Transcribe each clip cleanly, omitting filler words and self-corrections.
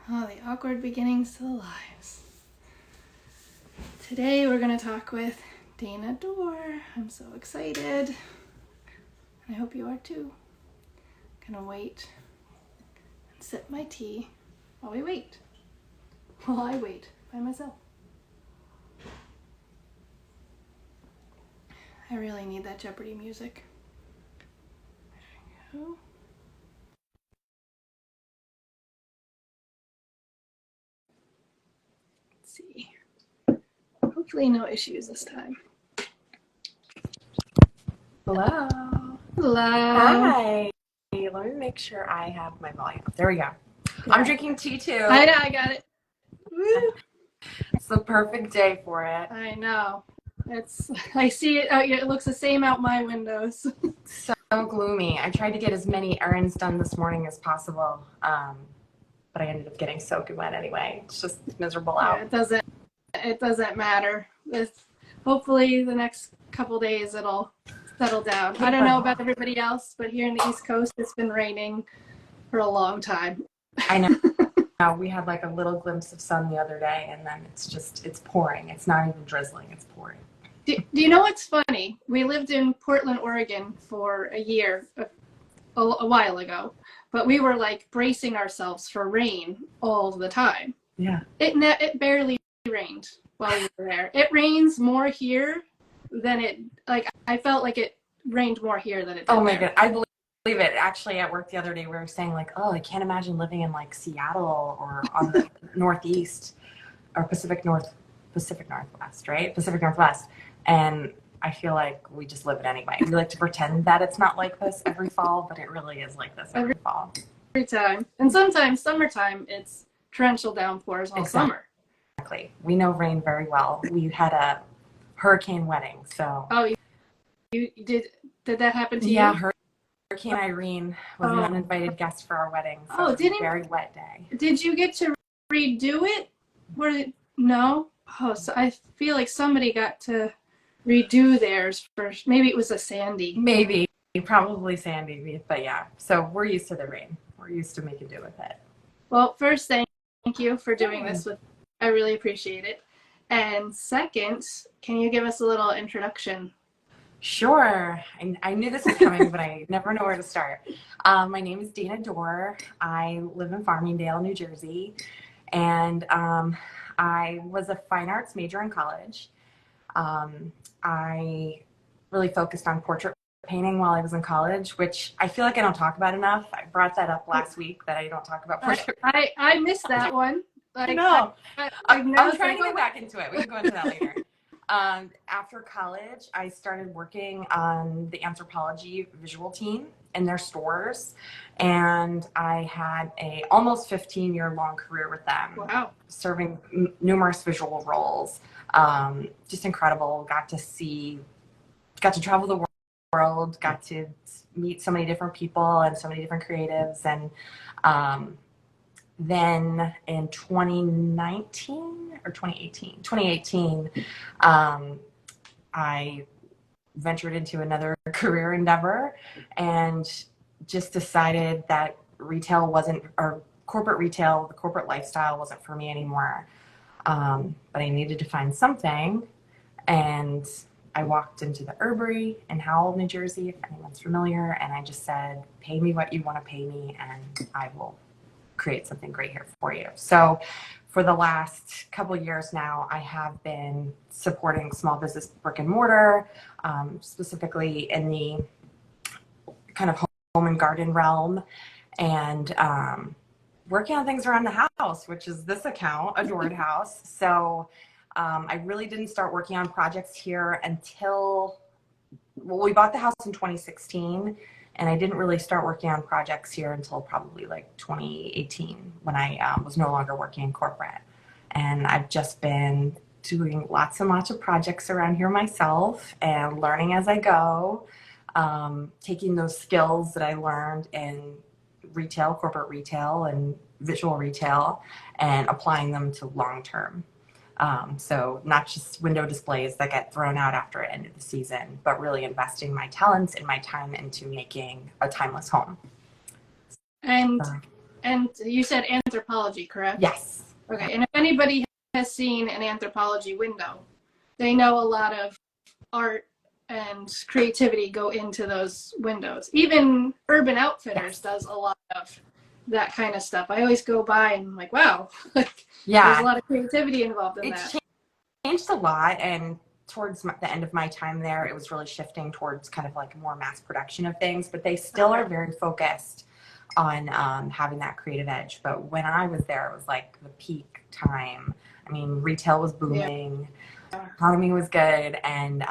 Oh, the awkward beginnings to the lives. Today we're going to talk with Dana Dore. I'm so excited. I hope you are too. I'm gonna wait and sip my tea while we wait. While I wait by myself. I really need that Jeopardy music. There we go. Let's see. Hopefully no issues this time. Hello. Hello. Hi. Let me make sure I have my volume. There we go. Yeah. I'm drinking tea too. I know, I got it. Woo. It's the perfect day for it. I know. I see it. It looks the same out my windows. So gloomy. I tried to get as many errands done this morning as possible, but I ended up getting soaked and wet anyway. It's just miserable out. Yeah, it doesn't matter. Hopefully the next couple days it'll settle down. I don't know about everybody else, but here in the East Coast it's been raining for a long time. I know. We had like a little glimpse of sun the other day, and then it's pouring. It's not even drizzling, it's pouring. Do you know what's funny? We lived in Portland, Oregon for a year, a while ago, but we were like bracing ourselves for rain all the time. Yeah. It barely rained while we were there. It rains more here than I felt like it rained more here than it did. Oh my God, I believe it. Actually, at work the other day, we were saying like, oh, I can't imagine living in like Seattle or on the Northeast or Pacific Northwest, right? Pacific Northwest. And I feel like we just live it anyway. We like to pretend that it's not like this every fall, but it really is like this every fall. Every time. And sometimes summertime, it's torrential downpours all summer. Exactly. We know rain very well. We had a hurricane wedding, so. Oh, you did that happen to you? Yeah, Hurricane Irene was an uninvited guest for our wedding. So it was a very wet day. Did you get to redo it? No? Oh, so I feel like somebody got to redo theirs first. Maybe it was a Sandy. Maybe. Probably Sandy, but yeah. So we're used to the rain. We're used to making do with it. Well, first, thank you for doing this with me. I really appreciate it. And second, can you give us a little introduction? Sure. I knew this was coming, but I never know where to start. My name is Dana Dore. I live in Farmingdale, New Jersey, and I was a fine arts major in college. I really focused on portrait painting while I was in college, which I feel like I don't talk about enough. I brought that up last week that I don't talk about portrait. I missed that one. No, I'm trying to get back into it. We can go into that later. After college, I started working on the Anthropologie visual team in their stores, and I had a almost 15-year-long career with them. Wow. Serving numerous visual roles. Just incredible. Got to travel the world, got to meet so many different people and so many different creatives, and then in 2019 or 2018, I ventured into another career endeavor and just decided that retail wasn't, or corporate retail, the corporate lifestyle wasn't for me anymore. But I needed to find something, and I walked into the Herbery in Howell, New Jersey, if anyone's familiar, and I just said, pay me what you want to pay me, and I will create something great here for you. So for the last couple of years now, I have been supporting small business brick and mortar, specifically in the kind of home and garden realm, and working on things around the house, which is this account, Adored House. So I really didn't start working on projects here until, we bought the house in 2016. And I didn't really start working on projects here until probably like 2018 when I was no longer working in corporate. And I've just been doing lots and lots of projects around here myself and learning as I go, taking those skills that I learned in retail, corporate retail, and visual retail, and applying them to long-term. So not just window displays that get thrown out after the end of the season, but really investing my talents and my time into making a timeless home. And And you said anthropology, correct? Yes. Okay. And if anybody has seen an anthropology window, they know a lot of art and creativity go into those windows. Even Urban Outfitters does a lot of that kind of stuff. I always go by and I'm like, wow, like there's a lot of creativity involved in that. It's changed a lot, and towards the end of my time there, it was really shifting towards kind of like more mass production of things, but they still are very focused on having that creative edge. But when I was there, it was like the peak time. I mean, retail was booming, economy was good, and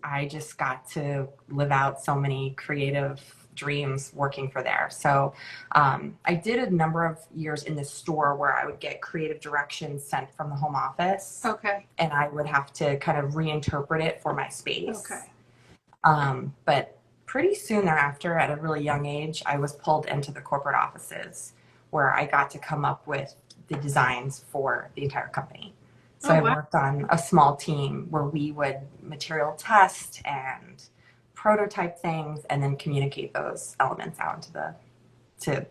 I just got to live out so many creative dreams working for there. So I did a number of years in the store where I would get creative directions sent from the home office. Okay. And I would have to kind of reinterpret it for my space. Okay. But pretty soon thereafter, at a really young age, I was pulled into the corporate offices where I got to come up with the designs for the entire company. So I worked on a small team where we would material test and prototype things and then communicate those elements out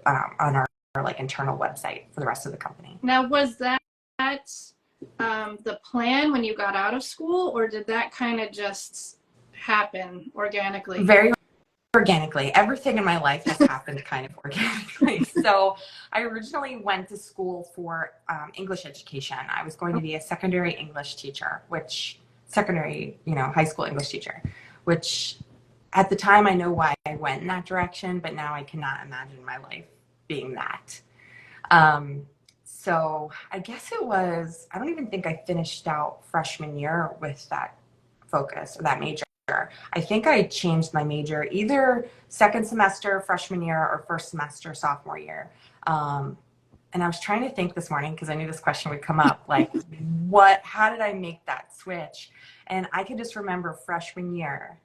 on our like internal website for the rest of the company. Now, was that the plan when you got out of school, or did that kind of just happen organically? Very organically. Everything in my life has happened kind of organically. So I originally went to school for English education. I was going to be a secondary English teacher, high school English teacher, which at the time I know why I went in that direction, but now I cannot imagine my life being that. So I guess I don't even think I finished out freshman year with that focus or that major. I think I changed my major either second semester freshman year or first semester sophomore year. And I was trying to think this morning because I knew this question would come up, like how did I make that switch? And I can just remember freshman year,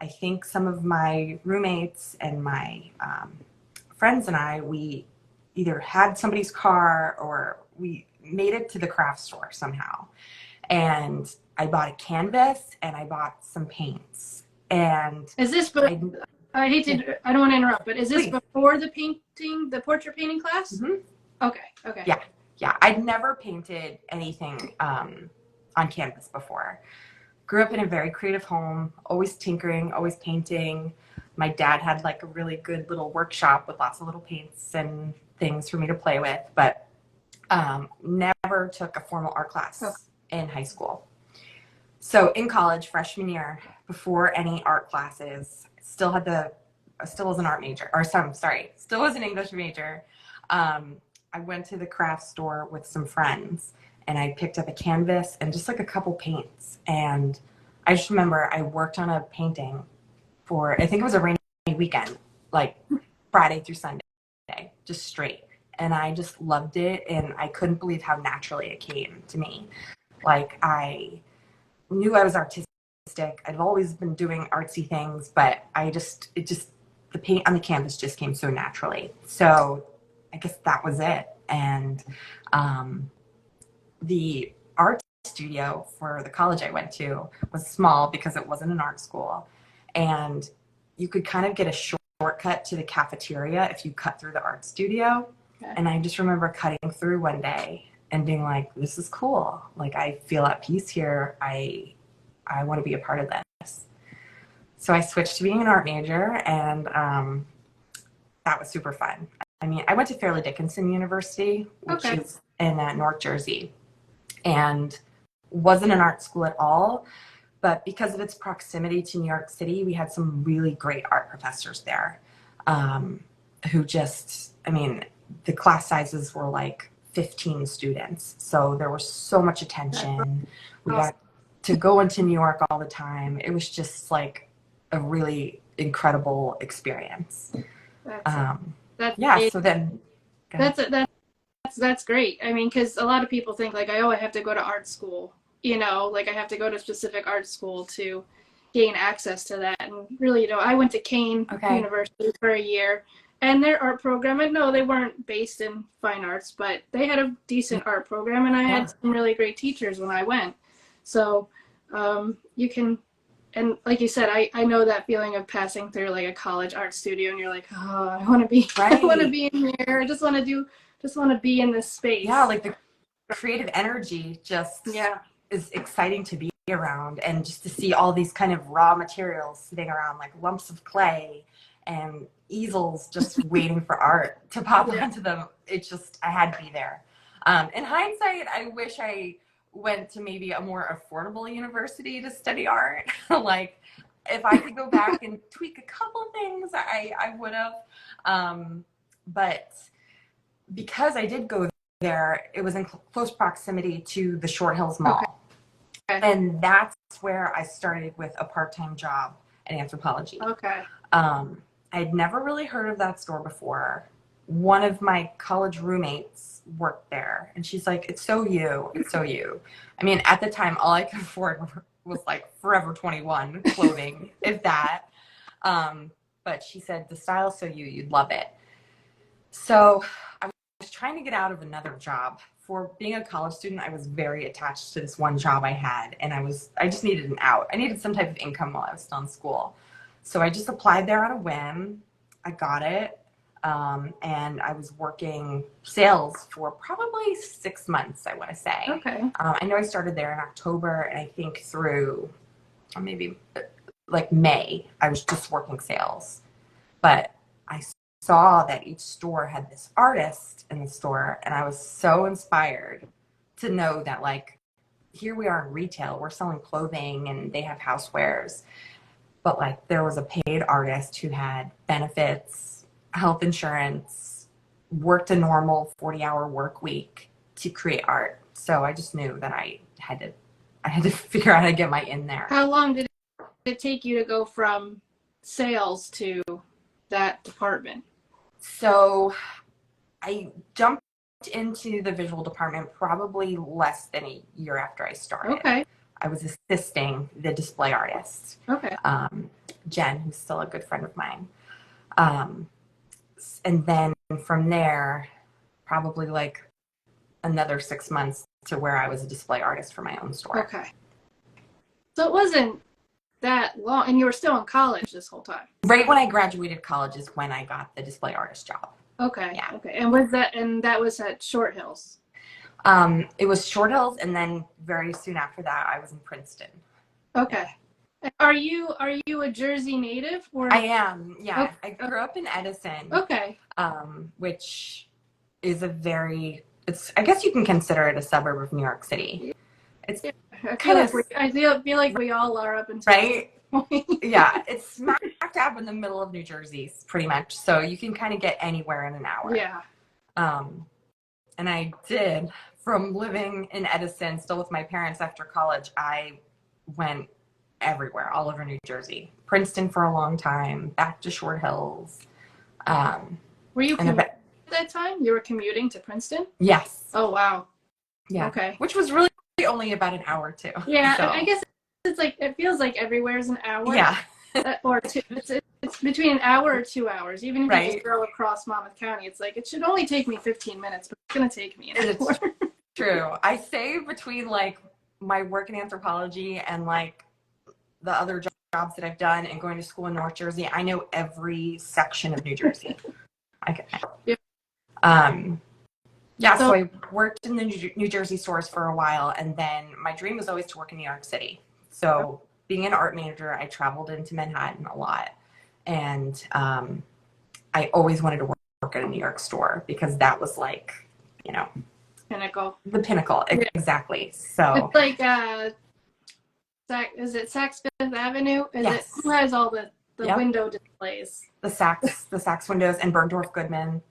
I think some of my roommates and my friends and I, we either had somebody's car or we made it to the craft store somehow. And I bought a canvas and I bought some paints. And is this, I don't want to interrupt, but is this before the portrait painting class? Mm-hmm. Okay. Yeah. I'd never painted anything on canvas before. Grew up in a very creative home, always tinkering, always painting. My dad had like a really good little workshop with lots of little paints and things for me to play with, but never took a formal art class in high school. So in college, freshman year, before any art classes, still was an art major, still was an English major. I went to the craft store with some friends and I picked up a canvas and just like a couple paints. And I just remember I worked on a painting I think it was a rainy weekend, like Friday through Sunday, just straight. And I just loved it. And I couldn't believe how naturally it came to me. Like I knew I was artistic. I've always been doing artsy things, but the paint on the canvas just came so naturally. So I guess that was it. And the art studio for the college I went to was small because it wasn't an art school. And you could kind of get a shortcut to the cafeteria if you cut through the art studio. Okay. And I just remember cutting through one day and being like, this is cool. Like, I feel at peace here. I want to be a part of this. So I switched to being an art major, and that was super fun. I mean, I went to Fairleigh Dickinson University, which is in North Jersey, and wasn't an art school at all. But because of its proximity to New York City, we had some really great art professors there who the class sizes were like 15 students. So there was so much attention. We got to go into New York all the time. It was just like a really incredible experience. That's great. I mean, because a lot of people think like, I have to go to art school. Like I have to go to a specific art school to gain access to that. And really, I went to Kane University for a year, and their art program, and no, they weren't based in fine arts, but they had a decent art program, and I had some really great teachers when I went. So you can and like you said, I know that feeling of passing through like a college art studio and you're like, oh, I want to be, I want to Right. be in here. I just want to be in this space. Yeah, like the creative energy just Yeah. is exciting to be around, and just to see all these kind of raw materials sitting around, like lumps of clay and easels just waiting for art to pop Yeah. onto them. It just, I had to be there. In hindsight, I wish I went to maybe a more affordable university to study art. Like, if I could go back and tweak a couple things, I would have. But because I did go there, it was in close proximity to the Short Hills Mall. Okay. And that's where I started with a part-time job in anthropology. Okay. I'd never really heard of that store before. One of my college roommates worked there, and she's like, it's so you. It's so you. I mean, at the time, all I could afford was like Forever 21 clothing, if that. But she said, the style's so you, you'd love it. So I was trying to get out of another job. For being a college student, I was very attached to this one job I had, and I just needed an out. I needed some type of income while I was still in school. So I just applied there on a whim. I got it. And I was working sales for probably 6 months, I want to say. Okay. I know I started there in October, and I think through maybe like May, I was just working sales. But I saw that each store had this artist in the store, and I was so inspired to know that, like, here we are in retail, we're selling clothing and they have housewares, but like there was a paid artist who had benefits, health insurance, worked a normal 40-hour work week to create art. So I just knew that I had to figure out how to get my in there. How long did it take you to go from sales to that department? So I jumped into the visual department probably less than a year after I started. Okay. I was assisting the display artist, Okay. Jen, who's still a good friend of mine. And then from there, probably like another 6 months to where I was a display artist for my own store. Okay. So it wasn't that long, and you were still in college this whole time. Right when I graduated college is when I got the display artist job. Okay. Yeah. Okay. And that was at Short Hills. It was Short Hills, and then very soon after that, I was in Princeton. Okay. Yeah. Are you a Jersey native? Or? I am. Yeah. Okay. I grew up in Edison. Okay. Which is I guess you can consider it a suburb of New York City. It's I feel like we all are up until right. Yeah, it's smack dab in the middle of New Jersey, pretty much. So you can kind of get anywhere in an hour. Yeah. And I did, from living in Edison, still with my parents after college, I went everywhere, all over New Jersey. Princeton for a long time, back to Short Hills. Were you commuting at that time? You were commuting to Princeton? Yes. Oh, wow. Yeah. Okay. Which was really only about an hour too. Yeah, so. I guess it's like, it feels like everywhere's an hour. Yeah. Or two. It's between an hour or 2 hours. Even if right. you just go across Monmouth County, it's like, it should only take me 15 minutes, but it's going to take me an hour. True. I say between like my work in anthropology and like the other jobs that I've done and going to school in North Jersey, I know every section of New Jersey. Yeah. So I worked in the New Jersey stores for a while, and then my dream was always to work in New York City. So being an art manager, I traveled into Manhattan a lot, and I always wanted to work at a New York store because that was like, Pinnacle. The pinnacle, yeah. Exactly. So it's like is it Saks Fifth Avenue? Yes. Who has all the Yep. window displays? The Saks windows, and Bergdorf Goodman.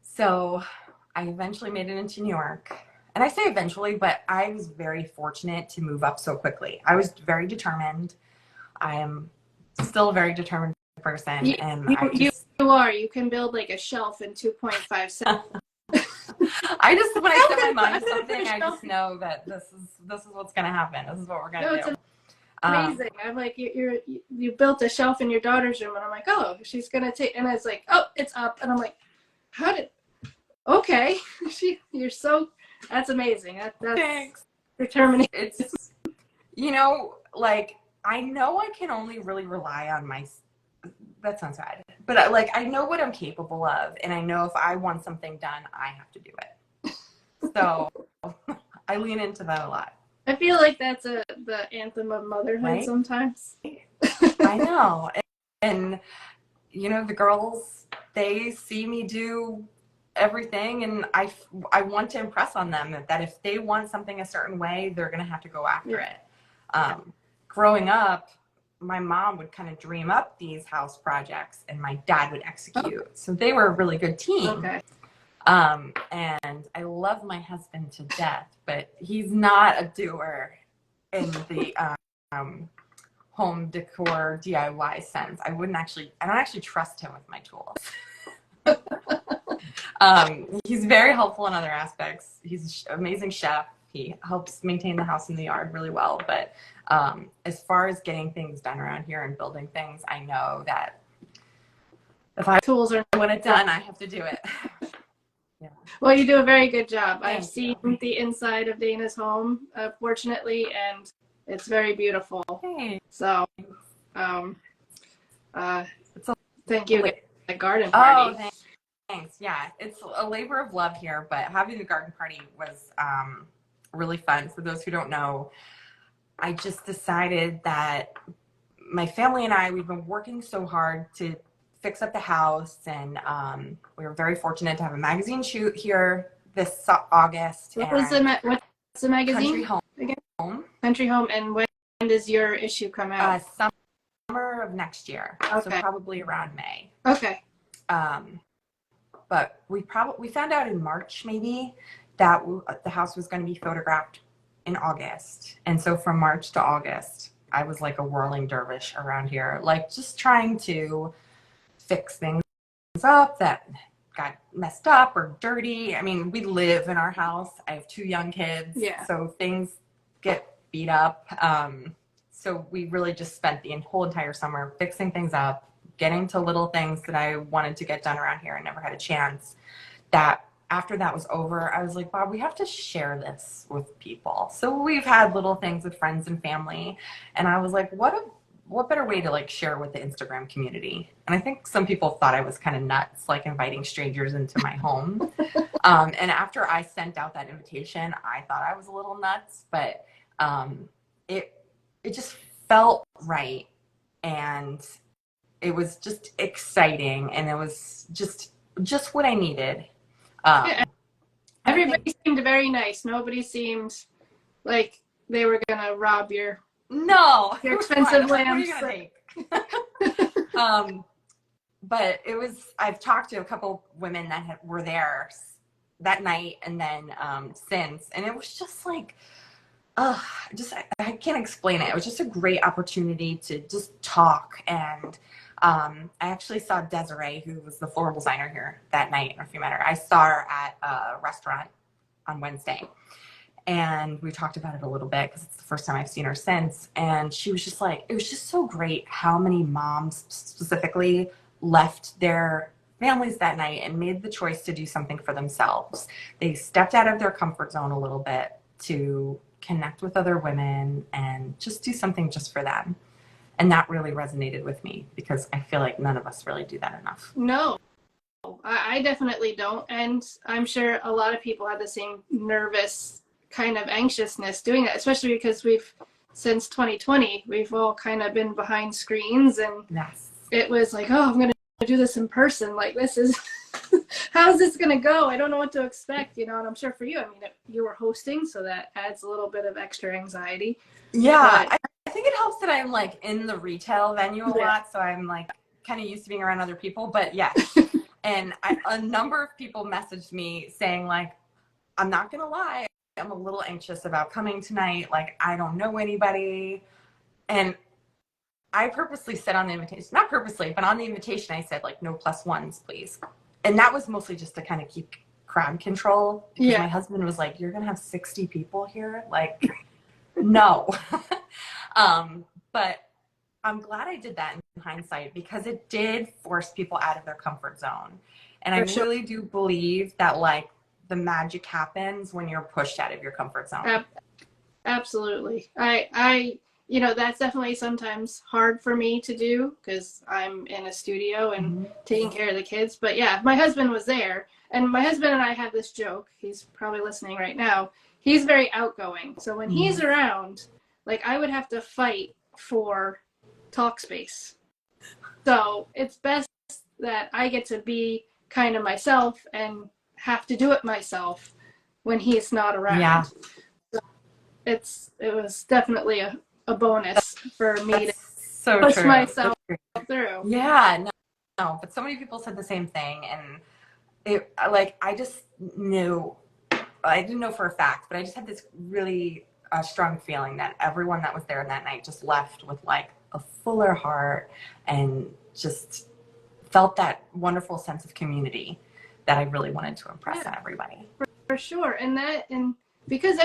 So I eventually made it into New York. And I say eventually, but I was very fortunate to move up so quickly. I was very determined. I am still a very determined person. You are. You can build like a shelf in 2.5 seconds. When I set my mind to something, I just know that this is what's going to happen. This is what we're going to do. It's amazing. I'm like, you built a shelf in your daughter's room, and I'm like, oh, she's going to take, and it's like, oh, it's up. And I'm like, okay. That's amazing. That's Thanks. determination. you know, like, I know I can only really rely on my, that sounds bad, but like, I know what I'm capable of, and I know if I want something done, I have to do it. So I lean into that a lot. I feel like that's the anthem of motherhood Right? sometimes. I know. And, you know, the girls, they see me do everything, and I want to impress on them that if they want something a certain way, they're going to have to go after Yeah. it. Growing up, my mom would kind of dream up these house projects and my dad would execute. So they were a really good team. Okay. And I love my husband to death, but he's not a doer in the home decor DIY sense. I don't actually trust him with my tools. He's very helpful in other aspects. He's an amazing chef. He helps maintain the house and the yard really well. But as far as getting things done around here and building things, I know that if I Tools are want it done, I have to do it. Yeah. Well, you do a very good job. Thank I've seen you. the inside of Dana's home, fortunately, and it's very beautiful. Hey. So, thank you Wait. for the garden party. Oh, thanks. Yeah, it's a labor of love here, but having the garden party was really fun. For those who don't know, I just decided that my family and we've been working so hard to fix up the house, and we were very fortunate to have a magazine shoot here this August. What's the magazine? Country Home. Again? Country Home. And when does your issue come out? Summer of next year. Okay. So probably around May. Okay. But we found out in March maybe that the house was going to be photographed in August. And so from March to August, I was like a whirling dervish around here, like just trying to fix things up that got messed up or dirty. I mean, we live in our house. I have 2 young kids. Yeah. So things get beat up. So we really just spent the whole entire summer fixing things up, getting to little things that I wanted to get done around here and never had a chance. That after that was over, I was like, Bob, we have to share this with people. So we've had little things with friends and family. And I was like, what better way to like share with the Instagram community? And I think some people thought I was kind of nuts, like inviting strangers into my home. And after I sent out that invitation, I thought I was a little nuts, but it just felt right. And it was just exciting, and it was just what I needed. Yeah. Everybody seemed very nice. Nobody seemed like they were gonna rob your expensive lamps. What are you gonna take? But it was. I've talked to a couple women that were there that night, and then since, and it was just like, I can't explain it. It was just a great opportunity to just talk. And I actually saw Desiree, who was the floral designer here that night. I don't know if you met her. I saw her at a restaurant on Wednesday, and we talked about it a little bit because it's the first time I've seen her since. And she was just like, it was just so great how many moms specifically left their families that night and made the choice to do something for themselves. They stepped out of their comfort zone a little bit to connect with other women and just do something just for them. And that really resonated with me because I feel like none of us really do that enough. No, I definitely don't. And I'm sure a lot of people have the same nervous kind of anxiousness doing that, especially because since 2020, we've all kind of been behind screens, and yes. It was like, oh, I'm going to do this in person. Like, this is, how's this going to go? I don't know what to expect, and I'm sure for you, I mean, you were hosting, so that adds a little bit of extra anxiety. Yeah, I think it helps that I'm like in the retail venue a lot, so I'm like kind of used to being around other people, but yes. And a number of people messaged me saying like, I'm not going to lie, I'm a little anxious about coming tonight. Like, I don't know anybody. And I purposely said on the invitation, not purposely, but on the invitation, I said like, no +1s, please. And that was mostly just to kind of keep crowd control. Because my husband was like, you're going to have 60 people here? Like, no. But I'm glad I did that in hindsight because it did force people out of their comfort zone. And I really do believe that like the magic happens when you're pushed out of your comfort zone. Absolutely. You know, that's definitely sometimes hard for me to do because I'm in a studio and Mm-hmm. taking care of the kids. But yeah, if my husband was there, and my husband and I have this joke, he's probably listening right now. He's very outgoing. So when he's around, like I would have to fight for talk space. So it's best that I get to be kind of myself and have to do it myself when he's not Yeah, around. It was definitely a bonus for me to that's so push true. myself That's great. through. Yeah, no, no, but so many people said the same thing, and it like I just knew I didn't know for a fact, but I just had this really strong feeling that everyone that was there that night just left with like a fuller heart and just felt that wonderful sense of community that I really wanted to impress Yeah, on everybody. for sure. And because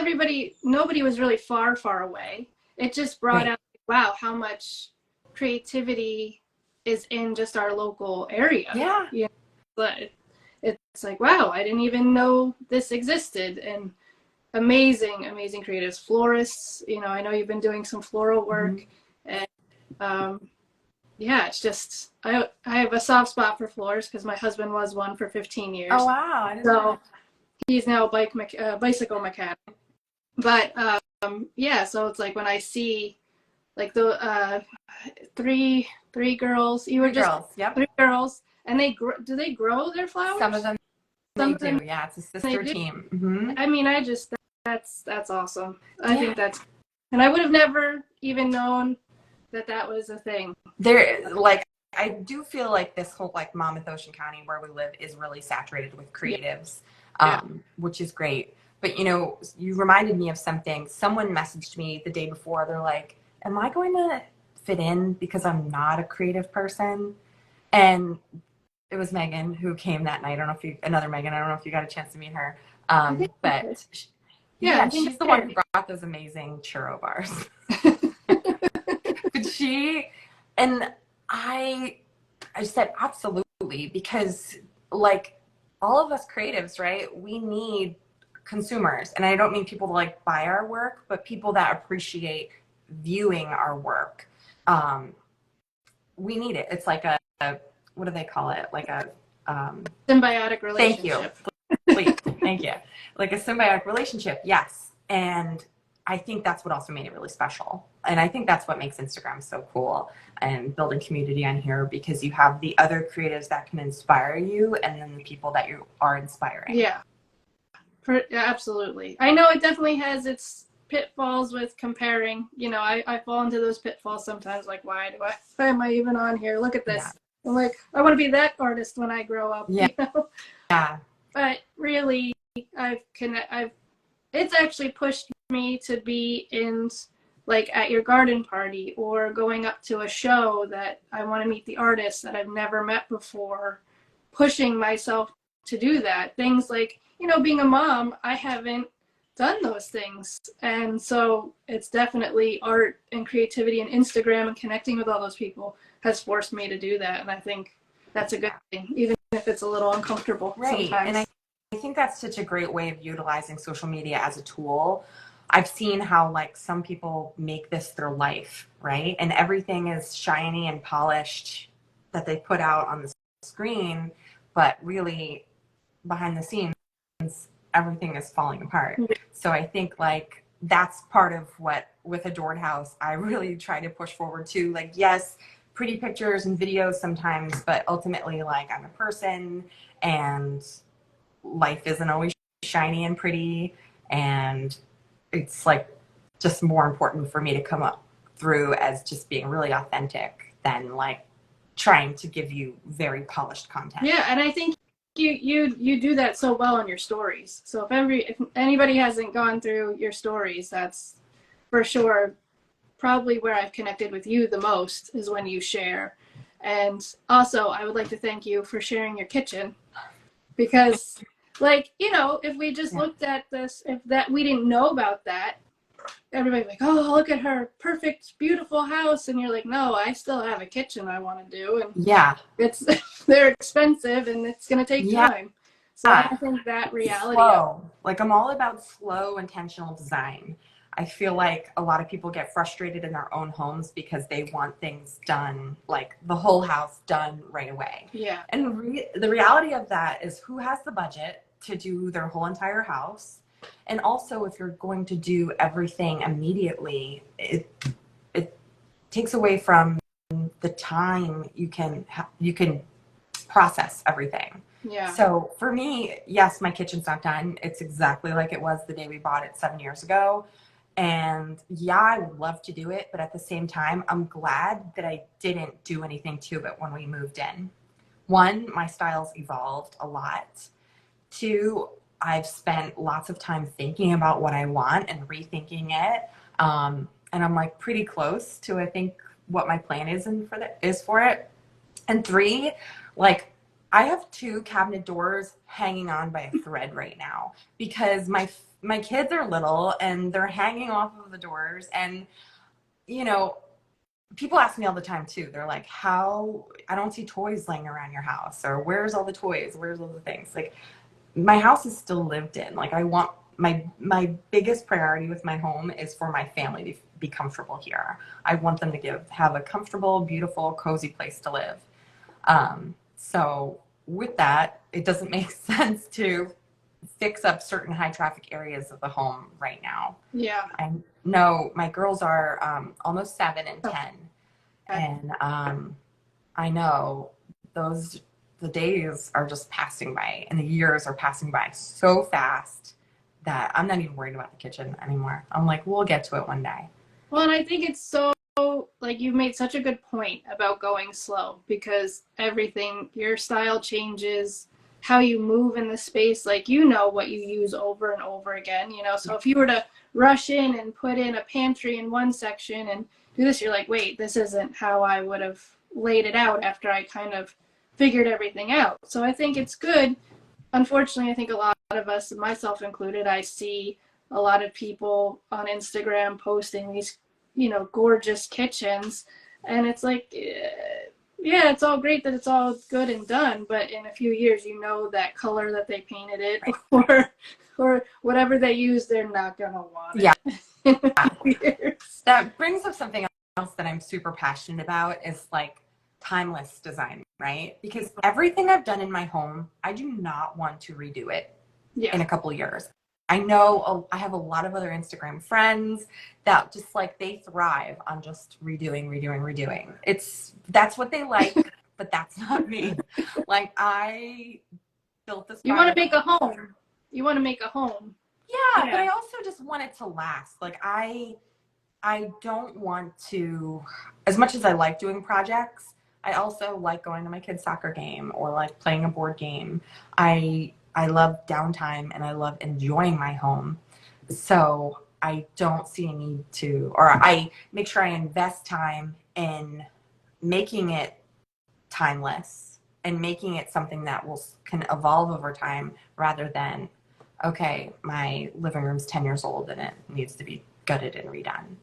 nobody was really far away, it just brought Right. out, wow, how much creativity is in just our local area. Yeah. You know, but it's like, wow, I didn't even know this existed. And amazing creatives, florists. You know, I know you've been doing some floral work, and yeah, it's just I have a soft spot for floors because my husband was one for 15 Oh years, wow, I didn't know so that. he's now a bicycle mechanic. But yeah, so it's like when I see like the three girls, you were Three just girls. Yep. three girls, and do they grow their Some of flowers? them Some they of them do. Yeah, it's a they sister do. team. Mm-hmm. I mean, that's awesome. I Yeah. think and I would have never even known that was a thing. There, like, I do feel like this whole like Monmouth Ocean County where we live is really saturated with Yeah, creatives, yeah. which is great. But you know, you reminded me of something. Someone messaged me the day before. They're like, "Am I going to fit in because I'm not a creative person?" And it was Megan who came that night. I don't know if you, another Megan. I don't know if you got a chance to meet her. I think I did. But Yeah, yeah, I think she's the I one who brought those amazing churro bars. did. But and I I said absolutely because like all of us creatives, right? We need consumers. And I don't mean people to like buy our work, but people that appreciate viewing our work. Um, we need it. It's like a what do they call it? Like a Symbiotic thank you. relationship. Please, thank you. Like a symbiotic relationship, yes. And I think that's what also made it really special. And I think that's what makes Instagram so cool and building community on here because you have the other creatives that can inspire you and then the people that you are inspiring. Yeah, yeah, absolutely. I know it definitely has its pitfalls with comparing. You know, I fall into those pitfalls sometimes. Like, why am I even on here? Look at Yeah. this. I'm like, I want to be that artist when I grow up. Yeah. You know, Yeah. but really, I've it's actually pushed me to be in like at your garden party or going up to a show that I want to meet the artists that I've never met before, pushing myself to do that. Things like, you know, being a mom, I haven't done those things. And so it's definitely art and creativity and Instagram and connecting with all those people has forced me to do that. And I think that's a good thing, even if it's a little uncomfortable Right. And sometimes. I think that's such a great way of utilizing social media as a tool. I've seen how like some people make this their life, right? And everything is shiny and polished that they put out on the screen, but really behind the scenes, everything is falling apart. So I think like that's part of what with Adored House, I really try to push forward to. Like, yes, pretty pictures and videos sometimes, but ultimately like I'm a person and life isn't always shiny and pretty and it's like just more important for me to come up through as just being really authentic than like trying to give you very polished content. Yeah, and I think you do that so well on your stories. So if anybody hasn't gone through your stories, that's for sure probably where I've connected with you the most is when you share. And also, I would like to thank you for sharing your kitchen because like, you know, if we just Yeah. looked at this, if that we didn't know about that, everybody's like, oh, look at her perfect, beautiful house. And you're like, no, I still have a kitchen I want to do. And Yeah. it's, they're expensive and it's going to take Yeah. time. So I think that reality of, Slow. Like I'm all about slow, intentional design. I feel like a lot of people get frustrated in their own homes because they want things done, like the whole house done right away. Yeah. And the reality of that is, who has the budget to do their whole entire house? And also, if you're going to do everything immediately, it takes away from the time you can process everything. Yeah. So for me, yes, my kitchen's not done. It's exactly like it was the day we bought it 7 years ago. And yeah, I would love to do it, but at the same time, I'm glad that I didn't do anything to it when we moved in. One, my style's evolved a lot. Two, I've spent lots of time thinking about what I want and rethinking it. And I'm like pretty close to, I think, what my plan is for it. And three, like, I have 2 cabinet doors hanging on by a thread right now because my kids are little and they're hanging off of the doors. And, you know, people ask me all the time too. They're like, how, I don't see toys laying around your house, or where's all the toys? Where's all the things? Like, my house is still lived in. Like, I want my biggest priority with my home is for my family to be comfortable here. I want them to have a comfortable, beautiful, cozy place to live. So with that, it doesn't make sense to fix up certain high traffic areas of the home right now. Yeah. I know my girls are almost 7 and 10. Okay. And I know the days are just passing by and the years are passing by so fast that I'm not even worried about the kitchen anymore. I'm like, we'll get to it one day. Well, and I think it's so, like, you made such a good point about going slow, because everything, your style changes, how you move in the space, like, you know what you use over and over again, you know? So if you were to rush in and put in a pantry in one section and do this, you're like, wait, this isn't how I would have laid it out after I kind of figured everything out. So I think it's good. Unfortunately, I think a lot of us, myself included, I see a lot of people on Instagram posting these, you know, gorgeous kitchens, and it's like, yeah, it's all great that it's all good and done, but in a few years, you know, that color that they painted it, right, or whatever they use, they're not gonna want it. Yeah. In a few years. That brings up something else that I'm super passionate about, is like timeless design, right? Because everything I've done in my home, I do not want to redo it in a couple of years. I know I have a lot of other Instagram friends that just, like, they thrive on just redoing. That's what they like, but that's not me. Like, I built this. You want to make a home. You want to make a home. Yeah, but I also just want it to last. Like, I don't want to, as much as I like doing projects, I also like going to my kid's soccer game or like playing a board game. I love downtime and I love enjoying my home. So I don't see a need to, or I make sure I invest time in making it timeless and making it something that can evolve over time, rather than, okay, my living room's 10 years old and it needs to be gutted and redone,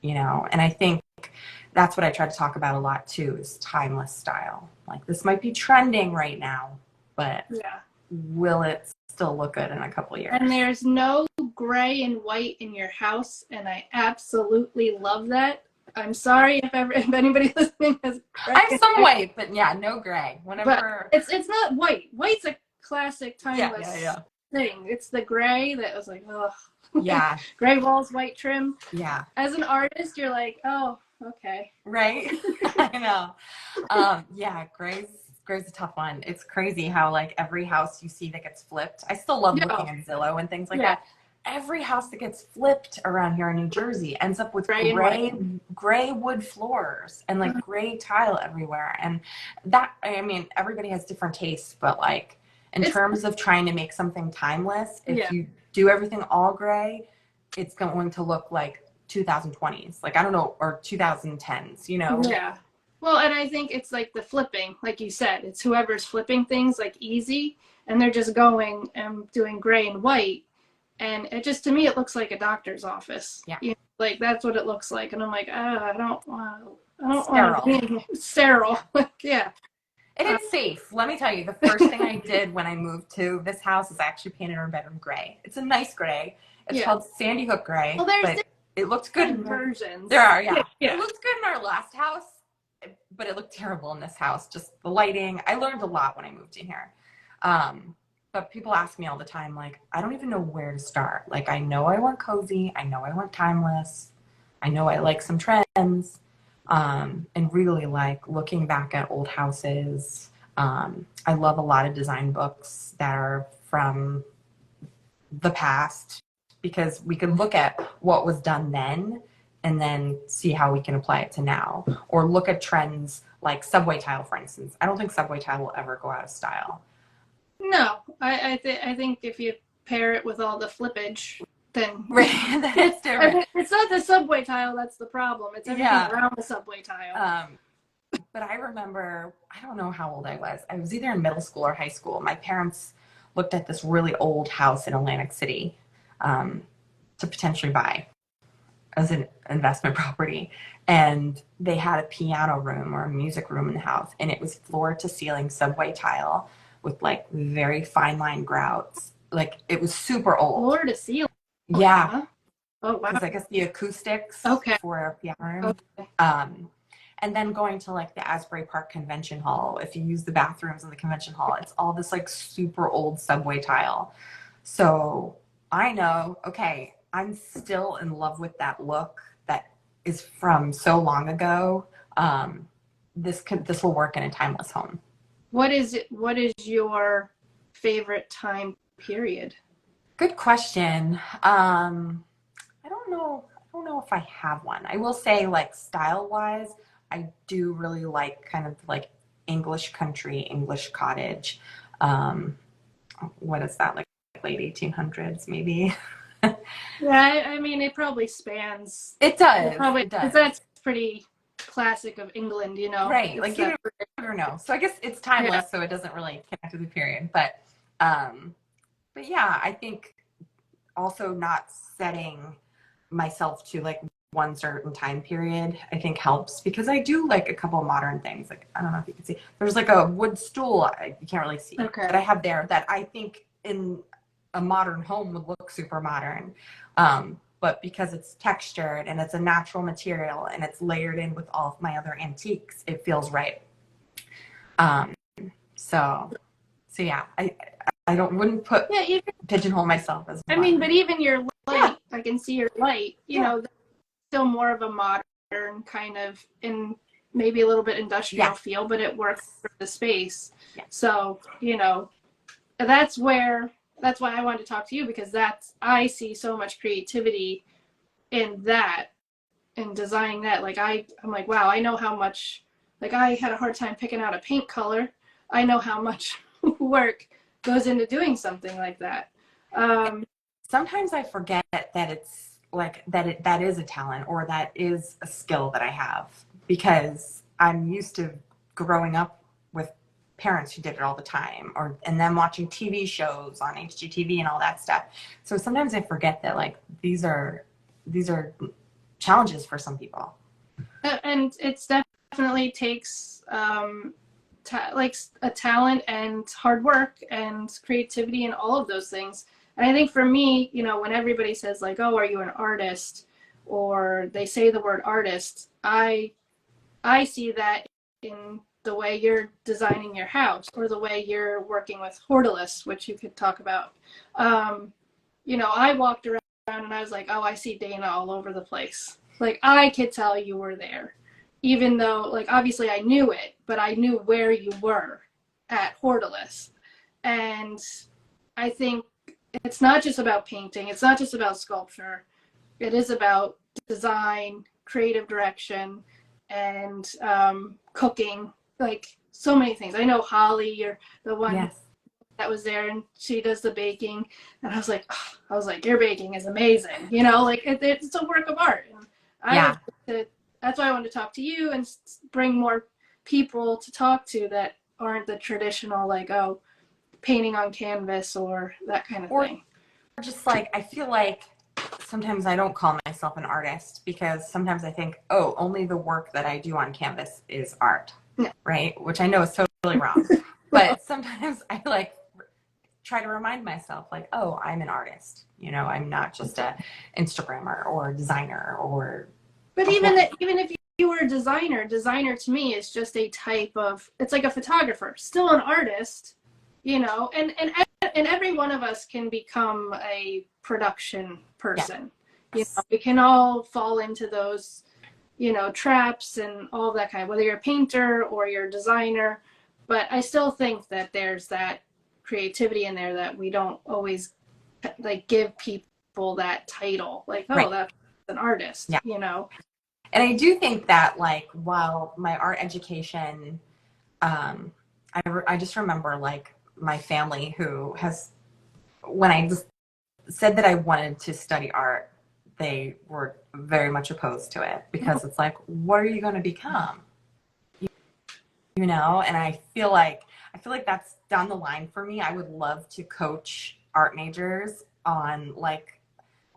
you know? And I think that's what I try to talk about a lot too, is timeless style. Like, this might be trending right now, but will it still look good in a couple of years? And there's no gray and white in your house, and I absolutely love that. I'm sorry if anybody listening has gray. I have some white, but yeah, no gray. Whenever, but it's not white. White's a classic timeless thing. It's the gray that was like, ugh. Yeah. Gray walls, white trim. Yeah. As an artist, you're like, oh, okay. Right. I know. Yeah, gray's a tough one. It's crazy how, like, every house you see that gets flipped, I still love looking at Zillow and things like that. Every house that gets flipped around here in New Jersey ends up with gray wood floors and like gray tile everywhere. And that, I mean, everybody has different tastes, but like, in terms of trying to make something timeless, if you do everything all gray, it's going to look like 2020s, like, I don't know, or 2010s, you know? Yeah. Well, and I think it's like the flipping, like you said, it's whoever's flipping things like easy, and they're just going and doing gray and white. And it just, to me, it looks like a doctor's office. Yeah. You know, like, that's what it looks like. And I'm like, I don't want to be sterile. Yeah. And it's safe. Let me tell you, the first thing I did when I moved to this house is actually painted our bedroom gray. It's a nice gray. It's called Sandy Hook gray. Well, it looked good. Versions. There are, yeah. Yeah. It looked good in our last house, but it looked terrible in this house. Just the lighting. I learned a lot when I moved in here. But people ask me all the time, like, I don't even know where to start. Like, I know I want cozy. I know I want timeless. I know I like some trends. And really like looking back at old houses. I love a lot of design books that are from the past because we can look at what was done then and then see how we can apply it to now, or look at trends like subway tile, for instance. I don't think subway tile will ever go out of style. No, I think if you pair it with all the flippage, then Right, that's different. It's not the subway tile that's the problem. It's everything around the subway tile. But I remember, I don't know how old I was. I was either in middle school or high school. My parents looked at this really old house in Atlantic City to potentially buy as an investment property. And they had a piano room or a music room in the house. And it was floor to ceiling subway tile with like very fine line grouts. Like it was super old. Floor to ceiling? Yeah. Huh? Oh, wow. Because I guess the acoustics for a piano room. Okay. And then going to like the Asbury Park Convention Hall, if you use the bathrooms in the convention hall, it's all this like super old subway tile. So I know, okay, I'm still in love with that look that is from so long ago. This will work in a timeless home. What is your favorite time period? Good question. I don't know. I don't know if I have one. I will say, like style wise, I do really like kind of like English country, English cottage. What is that, like late 1800s maybe? Yeah, I mean, it probably spans. It does. It probably, it does. because that's pretty classic of England, you know. Right. It's like you never know. So I guess it's timeless, so it doesn't really connect to the period. But yeah, I think also not setting myself to like one certain time period I think helps, because I do like a couple of modern things. Like I don't know if you can see, there's like a wood stool you can't really see that I have there that I think in a modern home would look super modern, but because it's textured and it's a natural material and it's layered in with all of my other antiques, it feels right. So yeah, I wouldn't pigeonhole myself as one. I mean, but even your light, I can see your light, you know, still more of a modern kind of, in maybe a little bit industrial feel, but it works for the space. So, you know, that's why I wanted to talk to you, because I see so much creativity in that, in designing that. Like I'm like, wow, I know how much, like I had a hard time picking out a paint color. I know how much work goes into doing something like that. Sometimes I forget that it's like that is a talent, or that is a skill that I have, because I'm used to growing up with parents who did it all the time, and then watching TV shows on HGTV and all that stuff. So sometimes I forget that like these are challenges for some people. And it's definitely takes like a talent and hard work and creativity and all of those things. And I think for me, you know, when everybody says like, oh, are you an artist? Or they say the word artist, I see that in the way you're designing your house, or the way you're working with Hortulus, which you could talk about. You know, I walked around and I was like, oh, I see Dana all over the place. Like I could tell you were there, even though like obviously I knew it, but I knew where you were at Hortulus. And I think it's not just about painting. It's not just about sculpture. It is about design, creative direction, and cooking. Like so many things. I know Holly, you're the one that was there, and she does the baking. And I was like, your baking is amazing. You know, like it's a work of art. And that's why I wanted to talk to you and bring more people to talk to that aren't the traditional like, oh, painting on canvas or that kind of thing. Or just like, I feel like sometimes I don't call myself an artist, because sometimes I think, oh, only the work that I do on canvas is art, right? Which I know is totally wrong. But sometimes I like try to remind myself like, oh, I'm an artist. You know, I'm not just a Instagrammer or a designer or. But even if you were a designer to me is just a type of, it's like a photographer, still an artist, you know, and every one of us can become a production person. Yes. You know, we can all fall into those, you know, traps and all that kind of, whether you're a painter or you're a designer. But I still think that there's that creativity in there that we don't always like give people that title, like, oh, Right. that's an artist, Yeah. you know. And I do think that, like, while my art education, I just remember, like, my family who has, when I just said that I wanted to study art, they were very much opposed to it because it's like, what are you going to become? You know? And I feel like that's down the line for me. I would love to coach art majors on like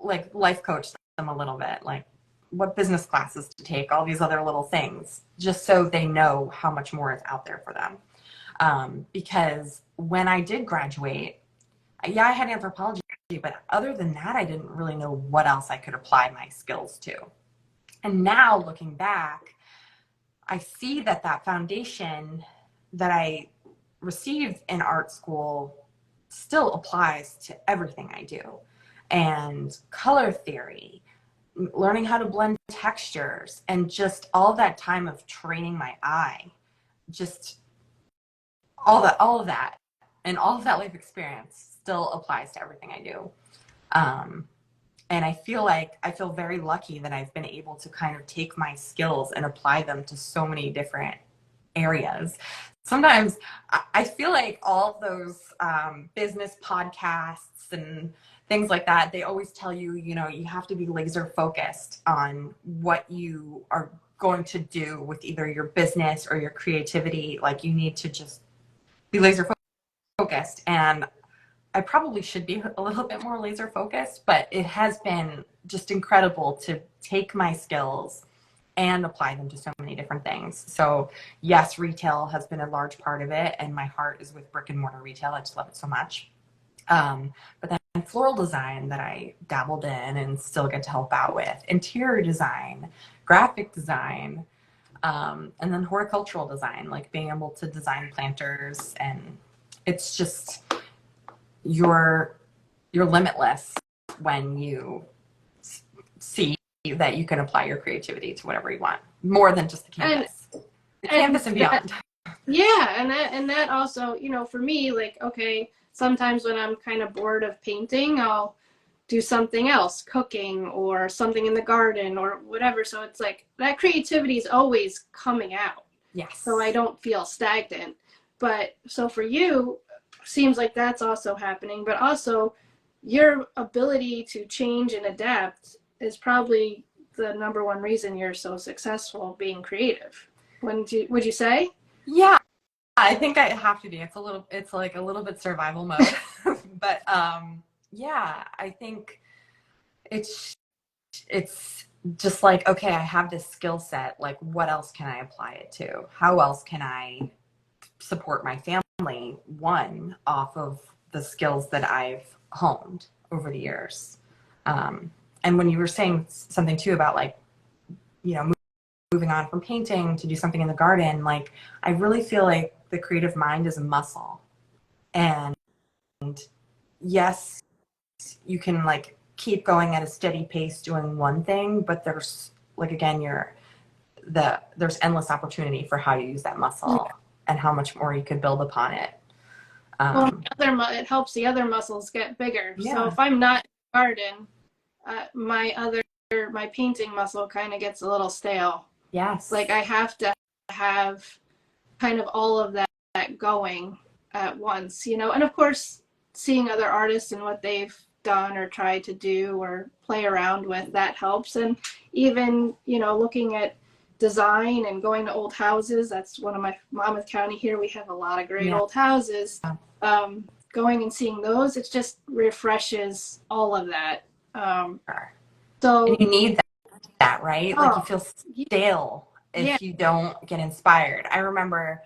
life coach them a little bit, like what business classes to take, all these other little things, just so they know how much more is out there for them. Because when I did graduate, yeah, I had anthropology, but other than that, I didn't really know what else I could apply my skills to. And now looking back, I see that that foundation that I received in art school still applies to everything I do. And color theory, learning how to blend textures, and just all that time of training my eye, just all of that and all of that life experience still applies to everything I do. And I feel very lucky that I've been able to kind of take my skills and apply them to so many different areas. Sometimes I feel like all those business podcasts and things like that, they always tell you, you know, you have to be laser focused on what you are going to do with either your business or your creativity. Like you need to just be laser focused. And I probably should be a little bit more laser focused, but it has been just incredible to take my skills and apply them to so many different things. So yes, retail has been a large part of it, and my heart is with brick and mortar retail. I just love it so much. But then floral design that I dabbled in and still get to help out with, interior design, graphic design, and then horticultural design, like being able to design planters. And it's just, you're limitless when you see that you can apply your creativity to whatever you want, more than just the canvas. The canvas and beyond. Yeah, and that also, you know, for me, like, okay, sometimes when I'm kind of bored of painting, I'll do something else, cooking or something in the garden or whatever. So it's like that creativity is always coming out. Yes. So I don't feel stagnant. But so for you, seems like that's also happening, but also your ability to change and adapt is probably the number one reason you're so successful being creative. Would you say? Yeah, I think I have to be. It's like a little bit survival mode. But yeah, I think it's just like, okay, I have this skill set. Like, what else can I apply it to? How else can I support my family, one, off of the skills that I've honed over the years? And when you were saying something too about like, you know, moving on from painting to do something in the garden, like I really feel like the creative mind is a muscle. And yes, you can like keep going at a steady pace doing one thing, but there's like, again, there's endless opportunity for how you use that muscle and how much more you could build upon it. Well, it helps the other muscles get bigger. Yeah. So if I'm not in the garden, my painting muscle kind of gets a little stale. Yes. Like I have to have kind of all of that going at once, you know. And of course, seeing other artists and what they've done or tried to do or play around with, that helps. And even, you know, looking at design and going to old houses. That's one of my Monmouth County here. We have a lot of great old houses. Going and seeing those, it just refreshes all of that. So and you need that, right? Like you feel stale if you don't get inspired. I remember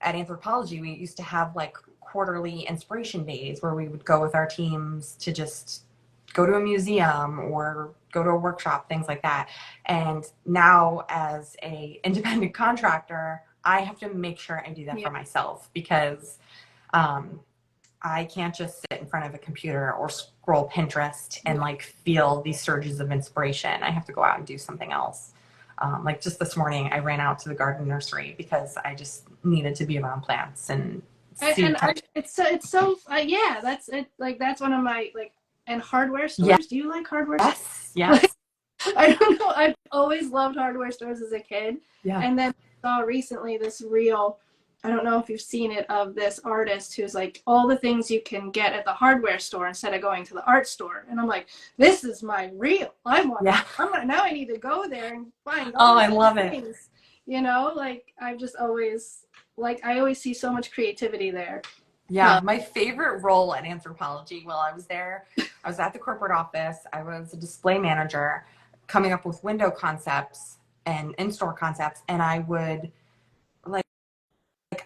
at anthropology, we used to have like quarterly inspiration days where we would go with our teams to just go to a museum or go to a workshop, things like that. And now as a independent contractor, I have to make sure I do that for myself, because I can't just sit in front of a computer or scroll Pinterest and like feel these surges of inspiration. I have to go out and do something else. Like just this morning, I ran out to the garden nursery because I just needed to be around plants and see. It's so yeah. That's it. Like that's one of my like, and hardware stores. Yeah. Do you like hardware? Yes. Yes. Like, I don't know. I've always loved hardware stores as a kid. Yeah. And then I saw recently this reel, I don't know if you've seen it, of this artist who's like all the things you can get at the hardware store instead of going to the art store. And I'm like, this is my reel. Now I need to go there and find all I love things. it. You know, like I've just always I always see so much creativity there. Yeah, my favorite role at Anthropologie while I was there, I was at the corporate office. I was a display manager coming up with window concepts and in-store concepts. And I would like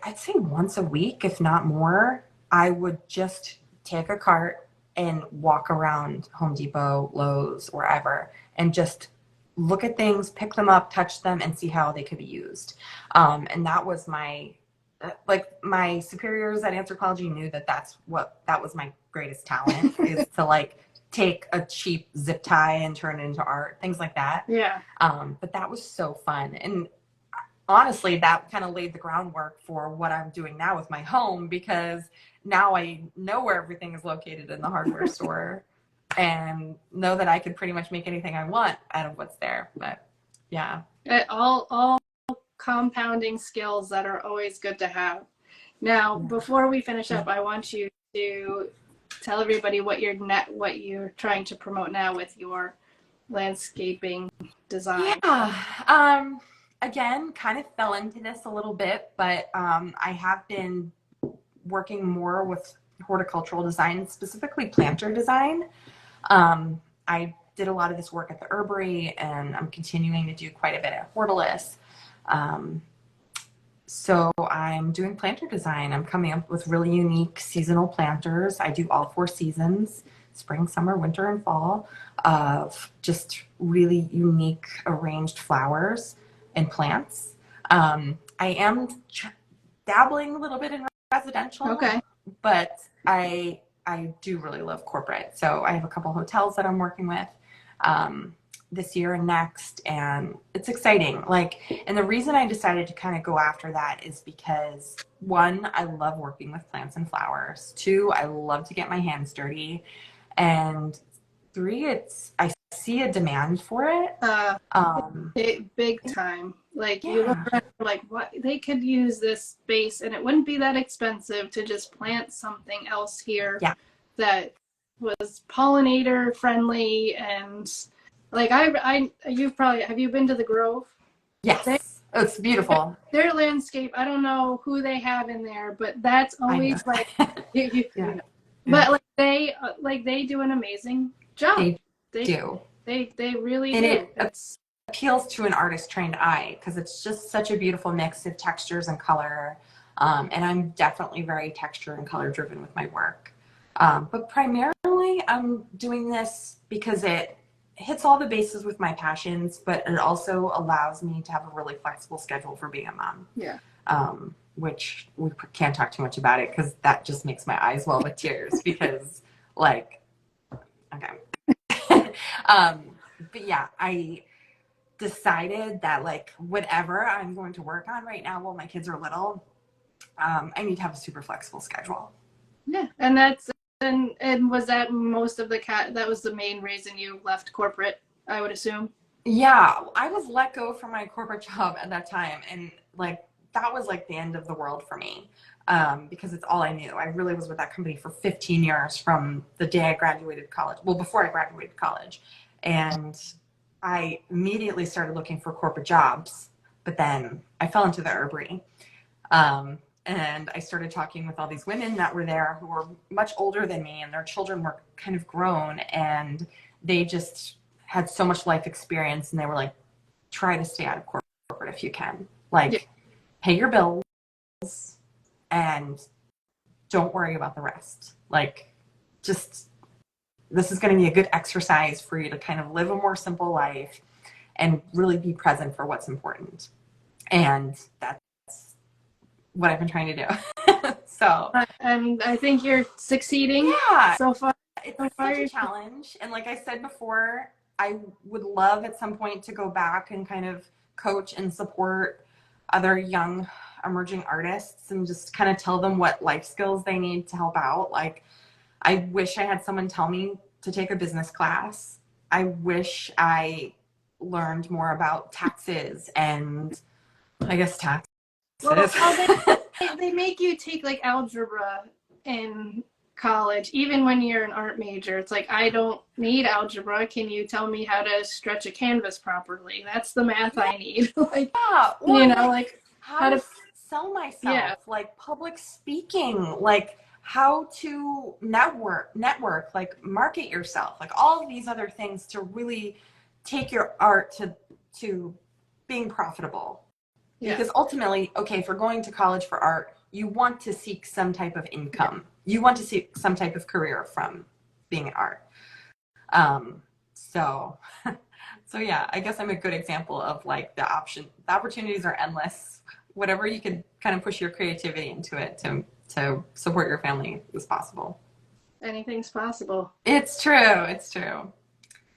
I'd say once a week, if not more, I would just take a cart and walk around Home Depot, Lowe's, wherever, and just look at things, pick them up, touch them, and see how they could be used. And that was my superiors at Anthropologie knew that was my greatest talent is to like take a cheap zip tie and turn it into art, things like that. Yeah. But that was so fun. And honestly, that kind of laid the groundwork for what I'm doing now with my home, because now I know where everything is located in the hardware store and know that I could pretty much make anything I want out of what's there. But yeah. All compounding skills that are always good to have. Now, before we finish up, I want you to tell everybody what you're trying to promote now with your landscaping design. Yeah. Again, kind of fell into this a little bit, but I have been working more with horticultural design, specifically planter design. I did a lot of this work at the Herbery, and I'm continuing to do quite a bit at Hortilis. So I'm doing planter design. I'm coming up with really unique seasonal planters. I do all 4 seasons, spring, summer, winter, and fall, of just really unique arranged flowers and plants. I am dabbling a little bit in residential, but I do really love corporate. So I have a couple hotels that I'm working with this year and next, and it's exciting. And the reason I decided to kind of go after that is because 1, I love working with plants and flowers. 2, I love to get my hands dirty, and 3, I see a demand for it. Big time. You look around, like, what, they could use this space, and it wouldn't be that expensive to just plant something else here that was pollinator friendly. And have you been to the Grove? Yes. It's beautiful. Their landscape, I don't know who they have in there, but that's always you know. But they do an amazing job. They do. They really do. It appeals to an artist trained eye, because it's just such a beautiful mix of textures and color. And I'm definitely very texture and color driven with my work. But primarily I'm doing this because it hits all the bases with my passions, but it also allows me to have a really flexible schedule for being a mom. Yeah. Which we can't talk too much about it, because that just makes my eyes well with tears, because but yeah, I decided that whatever I'm going to work on right now while my kids are little, I need to have a super flexible schedule. Yeah. And and was that most of that was the main reason you left corporate, I would assume? Yeah, I was let go from my corporate job at that time, and that was the end of the world for me, because it's all I knew. I really was with that company for 15 years from the day I graduated college. Well, before I graduated college, and I immediately started looking for corporate jobs, but then I fell into the Herbery. And I started talking with all these women that were there who were much older than me, and their children were kind of grown, and they just had so much life experience, and they were like, try to stay out of corporate if you can. Pay your bills and don't worry about the rest. Like, just, this is going to be a good exercise for you to kind of live a more simple life and really be present for what's important. And that's what I've been trying to do. So, and I think you're succeeding so far. It's such a challenge. And like I said before, I would love at some point to go back and kind of coach and support other young emerging artists and just kind of tell them what life skills they need to help out. Like, I wish I had someone tell me to take a business class. I wish I learned more about taxes and, I guess, taxes. Well, they make you take like algebra in college, even when you're an art major. It's like, I don't need algebra. Can you tell me how to stretch a canvas properly? That's the math I need. Like, or you know, like how to sell myself, like public speaking, like how to network, like market yourself, like all of these other things to really take your art to being profitable. Because ultimately, okay, if we're going to college for art, you want to seek some type of income. You want to seek some type of career from being in art. So yeah, I guess I'm a good example of like the opportunities are endless. Whatever you could kind of push your creativity into it to support your family is possible. Anything's possible. It's true. It's true.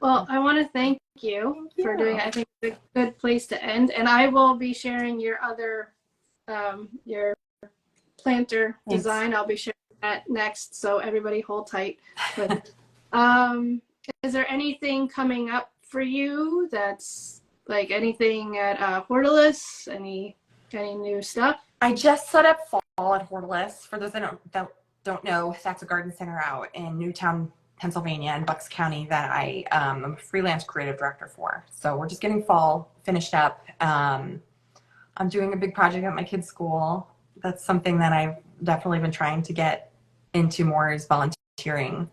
Well, I want to thank you for doing it. I think it's a good place to end. And I will be sharing your other, your planter design. I'll be sharing that next. So everybody hold tight. But is there anything coming up for you that's like anything at Hortulus? Any new stuff? I just set up fall at Hortulus. For those that don't know, that's a garden center out in Newtown, Pennsylvania, in Bucks County that I am a freelance creative director for. So we're just getting fall finished up. I'm doing a big project at my kids' school. That's something that I've definitely been trying to get into more, is volunteering.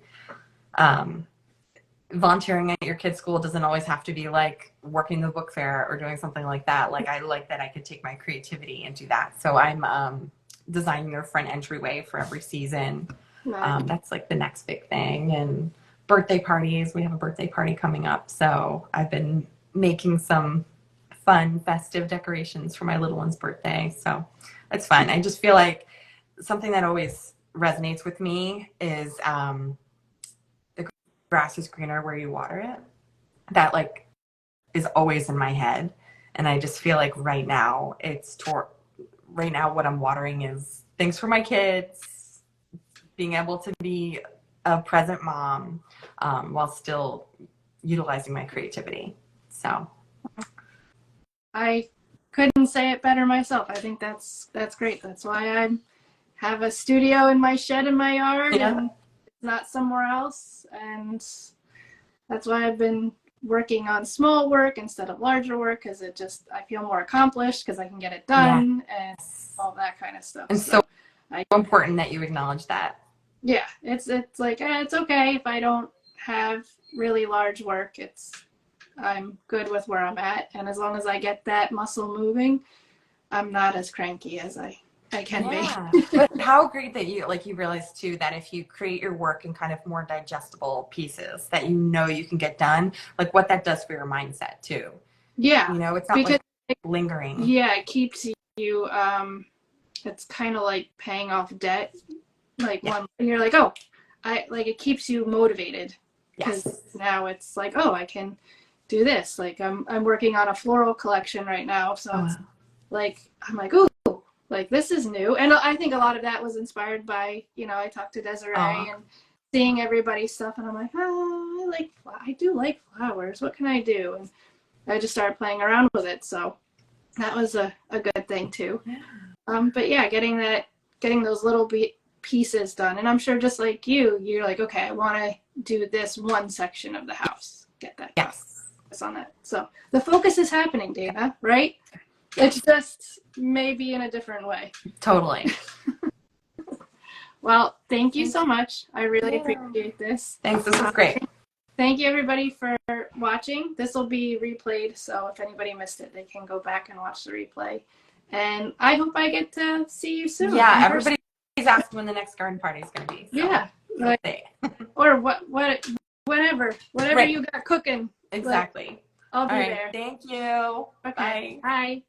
Volunteering at your kids' school doesn't always have to be like working the book fair or doing something like that. Like, I like that I could take my creativity and do that. So I'm designing their front entryway for every season. Nice. That's like the next big thing. And birthday parties. We have a birthday party coming up. So I've been making some fun, festive decorations for my little one's birthday. So it's fun. I just feel like something that always resonates with me is the grass is greener where you water it. That like is always in my head. And I just feel like right now what I'm watering is things for my kids, being able to be a present mom while still utilizing my creativity. So I couldn't say it better myself. I think that's great. That's why I have a studio in my shed in my yard and it's not somewhere else. And that's why I've been working on small work instead of larger work, because I feel more accomplished because I can get it done and all that kind of stuff. And so important that you acknowledge that. Yeah, it's like it's okay if I don't have really large work. I'm good with where I'm at, and as long as I get that muscle moving, I'm not as cranky as I can be. But how great that you realize too that if you create your work in kind of more digestible pieces that you can get done, like what that does for your mindset too. Yeah, it's not like lingering. Yeah, it keeps you. It's kind of like paying off debt. Like and you're like, oh, it keeps you motivated because now it's like, oh, I can do this. Like I'm working on a floral collection right now, so it's like I'm like, ooh, like this is new. And I think a lot of that was inspired by I talked to Desiree and seeing everybody's stuff, and I'm like, oh, I do like flowers. What can I do? And I just started playing around with it, so that was a good thing too. But yeah, getting those little pieces done, and I'm sure just like you're like, okay, I want to do this one section of the house. Get that. Focus on that. So the focus is happening, Dana, right? It's just maybe in a different way. Totally. Well, thank you so much. I really appreciate this. Thanks. This was great. Thank you, everybody, for watching. This will be replayed, so if anybody missed it, they can go back and watch the replay. And I hope I get to see you soon. Yeah, everybody ask when the next garden party is going to be. So Yeah. let's see. Or whatever Right. you got cooking. Exactly. I'll be All right. there. Thank you. Okay. Bye. Bye.